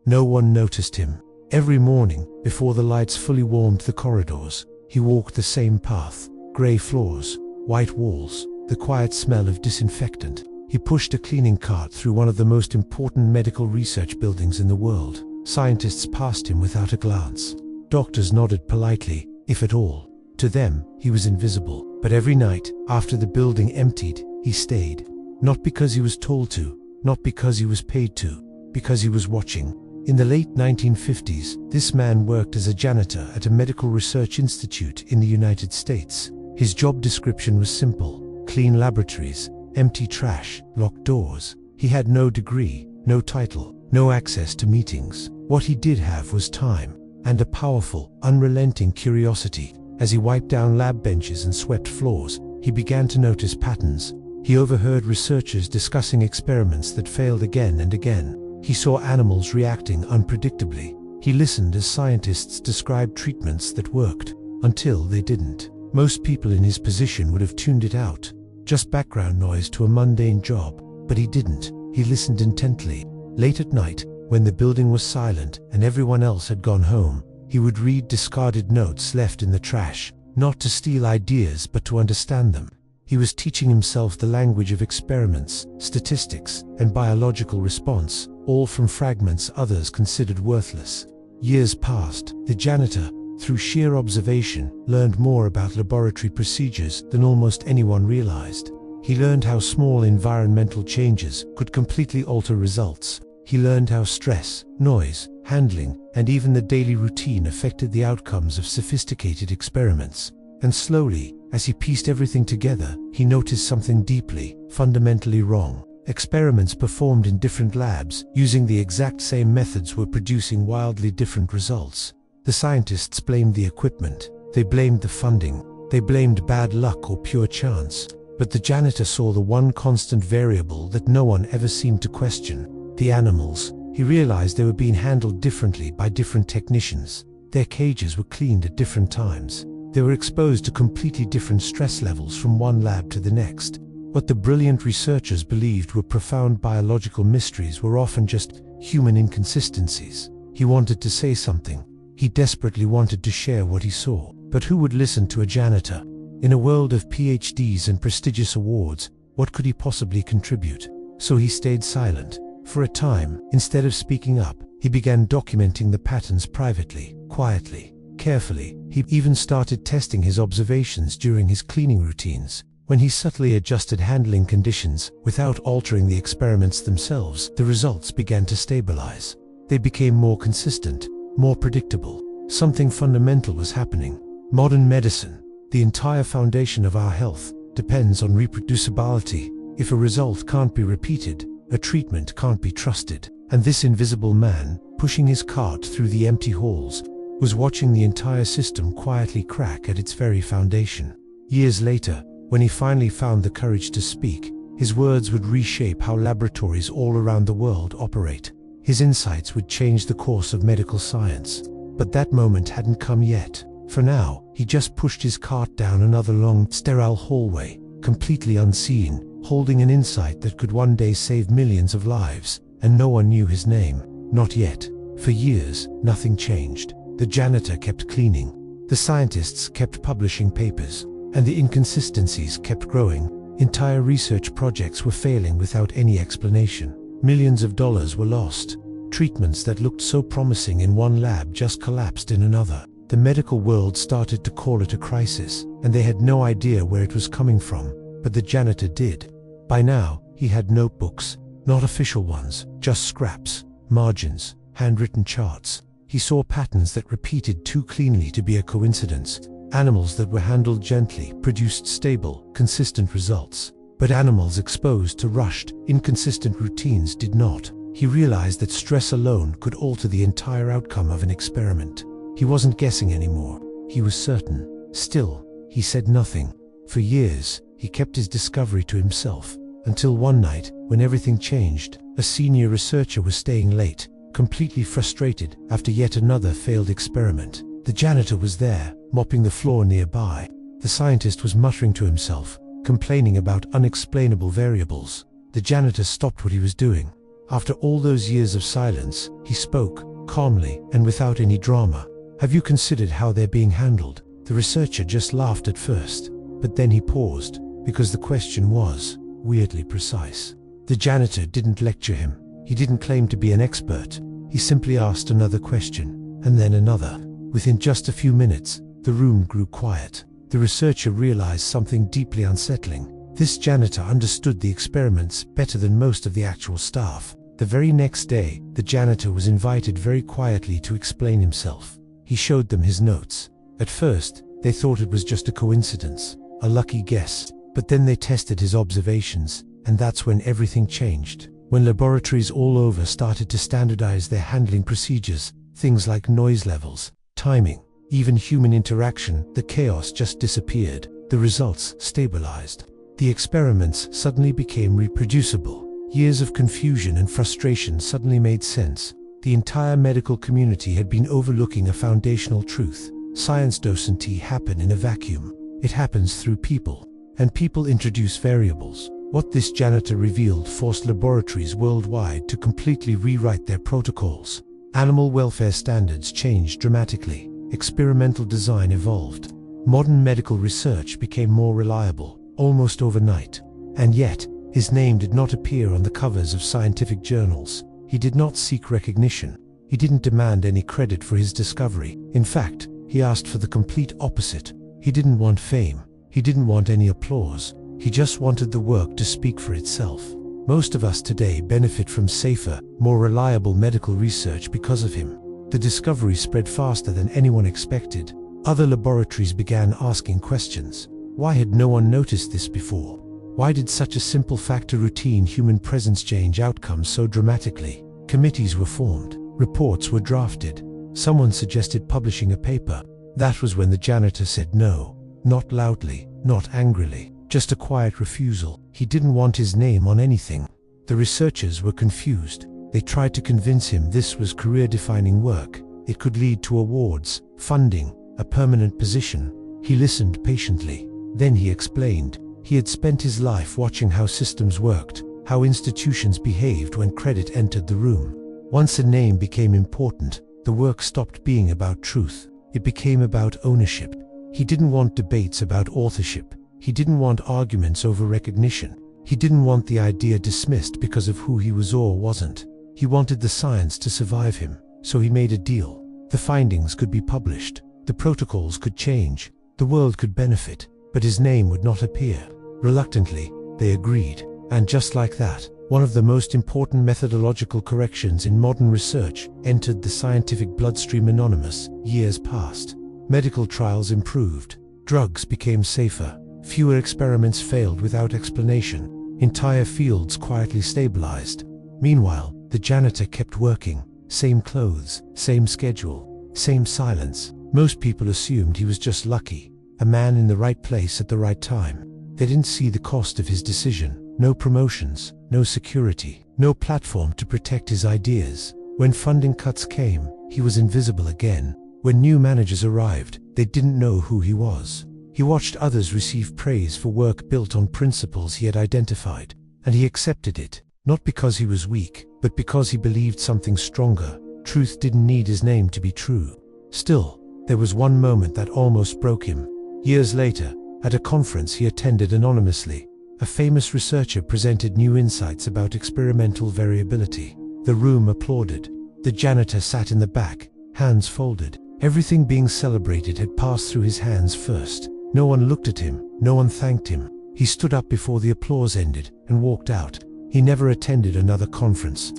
No one noticed him. Every morning, before the lights fully warmed the corridors, he walked the same path. Grey floors, white walls, the quiet smell of disinfectant. He pushed a cleaning cart through one of the most important medical research buildings in the world. Scientists passed him without a glance. Doctors nodded politely, if at all. To them, he was invisible. But every night, after the building emptied, he stayed. Not because he was told to, not because he was paid to, because he was watching. In the late 1950s, this man worked as a janitor at a medical research institute in the United States. His job description was simple: clean laboratories, empty trash, locked doors. He had no degree, no title, no access to meetings. What he did have was time, and a powerful, unrelenting curiosity. As he wiped down lab benches and swept floors, he began to notice patterns. He overheard researchers discussing experiments that failed again and again. He saw animals reacting unpredictably. He listened as scientists described treatments that worked, until they didn't. Most people in his position would have tuned it out. Just background noise to a mundane job. But he didn't. He listened intently. Late at night, when the building was silent and everyone else had gone home, he would read discarded notes left in the trash, not to steal ideas but to understand them. He was teaching himself the language of experiments, statistics, and biological response, all from fragments others considered worthless. Years passed. The janitor, through sheer observation, learned more about laboratory procedures than almost anyone realized. He learned how small environmental changes could completely alter results. He learned how stress, noise, handling, and even the daily routine affected the outcomes of sophisticated experiments. And slowly, as he pieced everything together, he noticed something deeply, fundamentally wrong. Experiments performed in different labs, using the exact same methods, were producing wildly different results. The scientists blamed the equipment, they blamed the funding, they blamed bad luck or pure chance. But the janitor saw the one constant variable that no one ever seemed to question: the animals. He realized they were being handled differently by different technicians. Their cages were cleaned at different times. They were exposed to completely different stress levels from one lab to the next. What the brilliant researchers believed were profound biological mysteries were often just human inconsistencies. He wanted to say something. He desperately wanted to share what he saw. But who would listen to a janitor? In a world of PhDs and prestigious awards, what could he possibly contribute? So he stayed silent. For a time, instead of speaking up, he began documenting the patterns privately, quietly, carefully. He even started testing his observations during his cleaning routines. When he subtly adjusted handling conditions without altering the experiments themselves, the results began to stabilize. They became more consistent, more predictable. Something fundamental was happening. Modern medicine, the entire foundation of our health, depends on reproducibility. If a result can't be repeated, a treatment can't be trusted. And this invisible man, pushing his cart through the empty halls, was watching the entire system quietly crack at its very foundation. Years later, when he finally found the courage to speak, his words would reshape how laboratories all around the world operate. His insights would change the course of medical science. But that moment hadn't come yet. For now, he just pushed his cart down another long, sterile hallway, completely unseen, holding an insight that could one day save millions of lives. And no one knew his name. Not yet. For years, nothing changed. The janitor kept cleaning. The scientists kept publishing papers. And the inconsistencies kept growing. Entire research projects were failing without any explanation. Millions of dollars were lost. Treatments that looked so promising in one lab just collapsed in another. The medical world started to call it a crisis, and they had no idea where it was coming from. But the janitor did. By now, he had notebooks, not official ones, just scraps, margins, handwritten charts. He saw patterns that repeated too cleanly to be a coincidence. Animals that were handled gently produced stable, consistent results. But animals exposed to rushed, inconsistent routines did not. He realized that stress alone could alter the entire outcome of an experiment. He wasn't guessing anymore. He was certain. Still, he said nothing. For years, he kept his discovery to himself. Until one night, when everything changed, a senior researcher was staying late, completely frustrated after yet another failed experiment. The janitor was there, mopping the floor nearby. The scientist was muttering to himself, complaining about unexplainable variables. The janitor stopped what he was doing. After all those years of silence, he spoke, calmly and without any drama. "Have you considered how they're being handled?" The researcher just laughed at first, but then he paused, because the question was weirdly precise. The janitor didn't lecture him. He didn't claim to be an expert. He simply asked another question, and then another. Within just a few minutes, the room grew quiet. The researcher realized something deeply unsettling. This janitor understood the experiments better than most of the actual staff. The very next day, the janitor was invited very quietly to explain himself. He showed them his notes. At first, they thought it was just a coincidence, a lucky guess, but then they tested his observations, and that's when everything changed. When laboratories all over started to standardize their handling procedures, things like noise levels, timing, even human interaction, the chaos just disappeared. The results stabilized. The experiments suddenly became reproducible. Years of confusion and frustration suddenly made sense. The entire medical community had been overlooking a foundational truth. Science doesn't happen in a vacuum. It happens through people. And people introduce variables. What this janitor revealed forced laboratories worldwide to completely rewrite their protocols. Animal welfare standards changed dramatically. Experimental design evolved. Modern medical research became more reliable, almost overnight. And yet, his name did not appear on the covers of scientific journals. He did not seek recognition. He didn't demand any credit for his discovery. In fact, he asked for the complete opposite. He didn't want fame. He didn't want any applause. He just wanted the work to speak for itself. Most of us today benefit from safer, more reliable medical research because of him. The discovery spread faster than anyone expected. Other laboratories began asking questions. Why had no one noticed this before? Why did such a simple factor routine human presence change outcomes so dramatically? Committees were formed. Reports were drafted. Someone suggested publishing a paper. That was when the janitor said no. Not loudly, not angrily. Just a quiet refusal. He didn't want his name on anything. The researchers were confused. They tried to convince him this was career-defining work. It could lead to awards, funding, a permanent position. He listened patiently. Then he explained. He had spent his life watching how systems worked, how institutions behaved when credit entered the room. Once a name became important, the work stopped being about truth. It became about ownership. He didn't want debates about authorship. He didn't want arguments over recognition. He didn't want the idea dismissed because of who he was or wasn't. He wanted the science to survive him, so he made a deal. The findings could be published. The protocols could change. The world could benefit, but his name would not appear. Reluctantly, they agreed. And just like that, one of the most important methodological corrections in modern research entered the scientific bloodstream. Anonymous. Years passed. Medical trials improved. Drugs became safer. Fewer experiments failed without explanation. Entire fields quietly stabilized. Meanwhile, the janitor kept working. Same clothes, same schedule, same silence. Most people assumed he was just lucky. A man in the right place at the right time. They didn't see the cost of his decision. No promotions, no security, no platform to protect his ideas. When funding cuts came, he was invisible again. When new managers arrived, they didn't know who he was. He watched others receive praise for work built on principles he had identified, and he accepted it, not because he was weak, but because he believed something stronger. Truth didn't need his name to be true. Still, there was one moment that almost broke him. Years later, at a conference he attended anonymously, a famous researcher presented new insights about experimental variability. The room applauded. The janitor sat in the back, hands folded. Everything being celebrated had passed through his hands first. No one looked at him, no one thanked him. He stood up before the applause ended and walked out. He never attended another conference.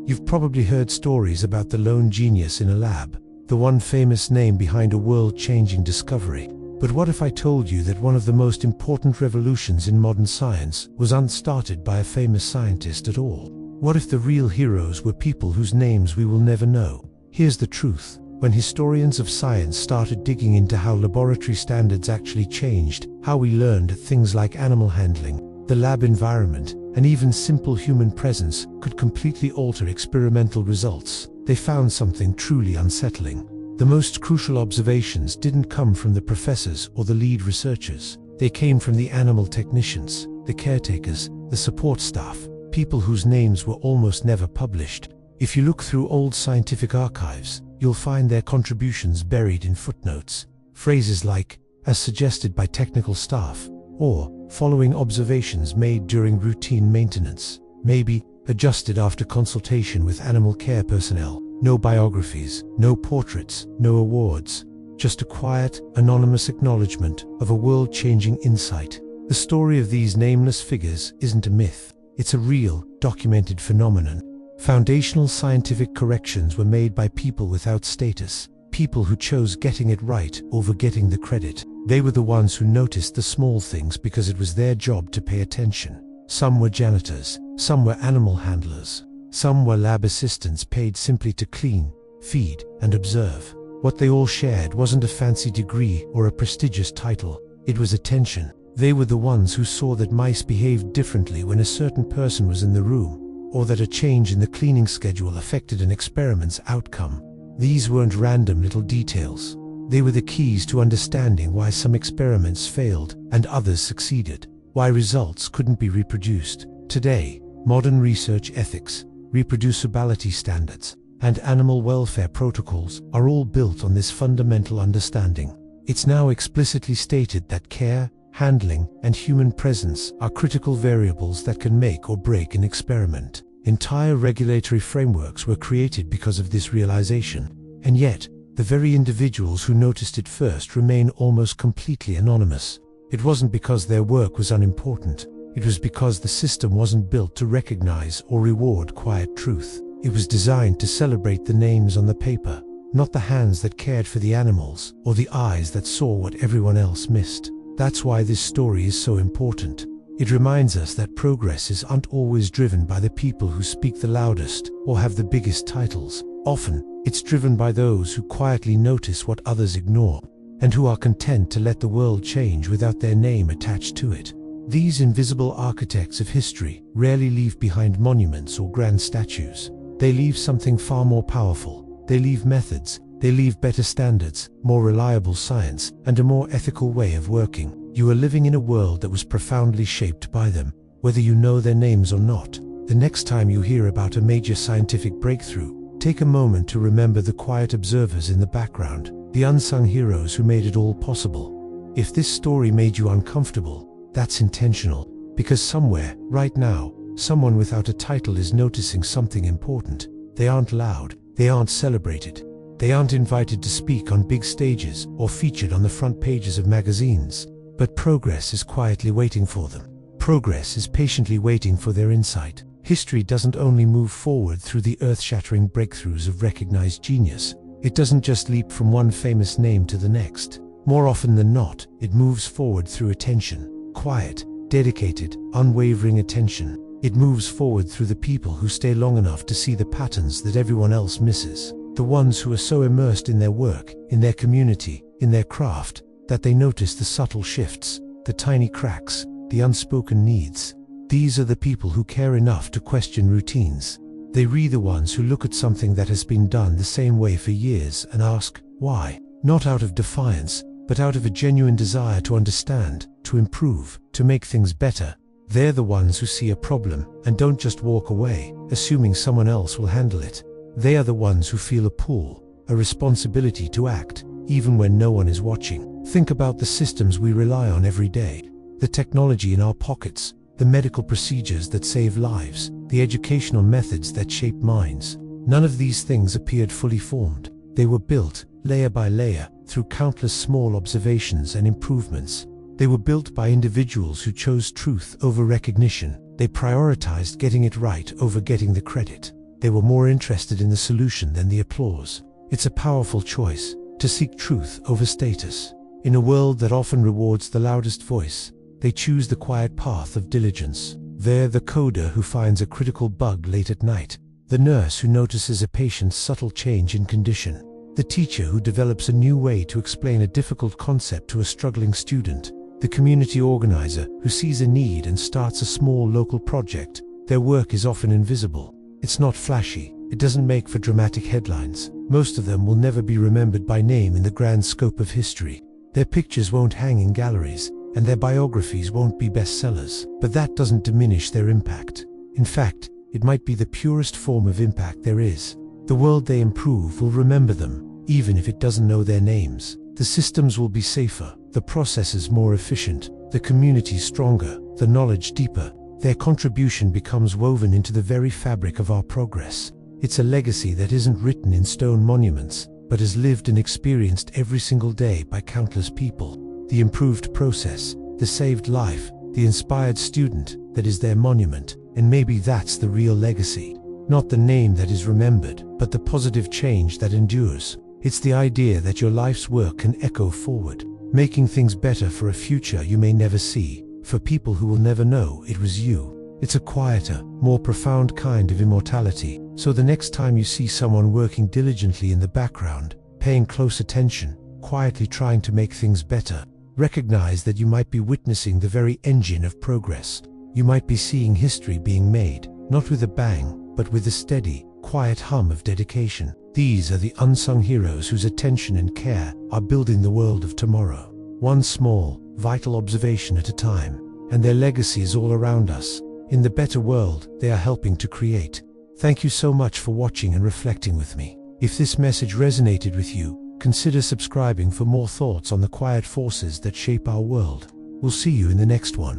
You've probably heard stories about the lone genius in a lab, the one famous name behind a world-changing discovery. But what if I told you that one of the most important revolutions in modern science was unstarted by a famous scientist at all? What if the real heroes were people whose names we will never know? Here's the truth. When historians of science started digging into how laboratory standards actually changed, how we learned things like animal handling, the lab environment, and even simple human presence could completely alter experimental results, they found something truly unsettling. The most crucial observations didn't come from the professors or the lead researchers. They came from the animal technicians, the caretakers, the support staff, people whose names were almost never published. If you look through old scientific archives, you'll find their contributions buried in footnotes. Phrases like, as suggested by technical staff, or following observations made during routine maintenance, maybe adjusted after consultation with animal care personnel. No biographies, no portraits, no awards, just a quiet, anonymous acknowledgement of a world-changing insight. The story of these nameless figures isn't a myth, it's a real, documented phenomenon. Foundational scientific corrections were made by people without status, people who chose getting it right over getting the credit. They were the ones who noticed the small things because it was their job to pay attention. Some were janitors, some were animal handlers, some were lab assistants paid simply to clean, feed, and observe. What they all shared wasn't a fancy degree or a prestigious title, it was attention. They were the ones who saw that mice behaved differently when a certain person was in the room, or that a change in the cleaning schedule affected an experiment's outcome. These weren't random little details. They were the keys to understanding why some experiments failed and others succeeded, why results couldn't be reproduced. Today, modern research ethics, reproducibility standards, and animal welfare protocols are all built on this fundamental understanding. It's now explicitly stated that care, handling, and human presence are critical variables that can make or break an experiment. Entire regulatory frameworks were created because of this realization, and yet, the very individuals who noticed it first remain almost completely anonymous. It wasn't because their work was unimportant, it was because the system wasn't built to recognize or reward quiet truth. It was designed to celebrate the names on the paper, not the hands that cared for the animals, or the eyes that saw what everyone else missed. That's why this story is so important. It reminds us that progress aren't always driven by the people who speak the loudest or have the biggest titles. Often, it's driven by those who quietly notice what others ignore, and who are content to let the world change without their name attached to it. These invisible architects of history rarely leave behind monuments or grand statues. They leave something far more powerful. They leave methods, they leave better standards, more reliable science, and a more ethical way of working. You are living in a world that was profoundly shaped by them, whether you know their names or not. The next time you hear about a major scientific breakthrough, take a moment to remember the quiet observers in the background, the unsung heroes who made it all possible. If this story made you uncomfortable, that's intentional, because somewhere, right now, someone without a title is noticing something important. They aren't loud, they aren't celebrated, they aren't invited to speak on big stages or featured on the front pages of magazines, but progress is quietly waiting for them. Progress is patiently waiting for their insight. History doesn't only move forward through the earth-shattering breakthroughs of recognized genius. It doesn't just leap from one famous name to the next. More often than not, it moves forward through attention. Quiet, dedicated, unwavering attention. It moves forward through the people who stay long enough to see the patterns that everyone else misses. The ones who are so immersed in their work, in their community, in their craft, that they notice the subtle shifts, the tiny cracks, the unspoken needs. These are the people who care enough to question routines. They are the ones who look at something that has been done the same way for years and ask, why? Not out of defiance, but out of a genuine desire to understand, to improve, to make things better. They're the ones who see a problem and don't just walk away, assuming someone else will handle it. They are the ones who feel a pull, a responsibility to act, even when no one is watching. Think about the systems we rely on every day, the technology in our pockets, the medical procedures that save lives, the educational methods that shape minds. None of these things appeared fully formed. They were built, layer by layer, through countless small observations and improvements. They were built by individuals who chose truth over recognition. They prioritized getting it right over getting the credit. They were more interested in the solution than the applause. It's a powerful choice, to seek truth over status. In a world that often rewards the loudest voice, they choose the quiet path of diligence. They're the coder who finds a critical bug late at night, the nurse who notices a patient's subtle change in condition, the teacher who develops a new way to explain a difficult concept to a struggling student, the community organizer who sees a need and starts a small local project. Their work is often invisible. It's not flashy, it doesn't make for dramatic headlines. Most of them will never be remembered by name in the grand scope of history. Their pictures won't hang in galleries, and their biographies won't be bestsellers. But that doesn't diminish their impact. In fact, it might be the purest form of impact there is. The world they improve will remember them, even if it doesn't know their names. The systems will be safer, the processes more efficient, the community stronger, the knowledge deeper. Their contribution becomes woven into the very fabric of our progress. It's a legacy that isn't written in stone monuments, but is lived and experienced every single day by countless people. The improved process, the saved life, the inspired student, that is their monument. And maybe that's the real legacy. Not the name that is remembered, but the positive change that endures. It's the idea that your life's work can echo forward, making things better for a future you may never see, for people who will never know it was you. It's a quieter, more profound kind of immortality. So the next time you see someone working diligently in the background, paying close attention, quietly trying to make things better, recognize that you might be witnessing the very engine of progress. You might be seeing history being made, not with a bang, but with a steady, quiet hum of dedication. These are the unsung heroes whose attention and care are building the world of tomorrow, one small, vital observation at a time. And their legacy is all around us, in the better world they are helping to create. Thank you so much for watching and reflecting with me. If this message resonated with you, consider subscribing for more thoughts on the quiet forces that shape our world. We'll see you in the next one.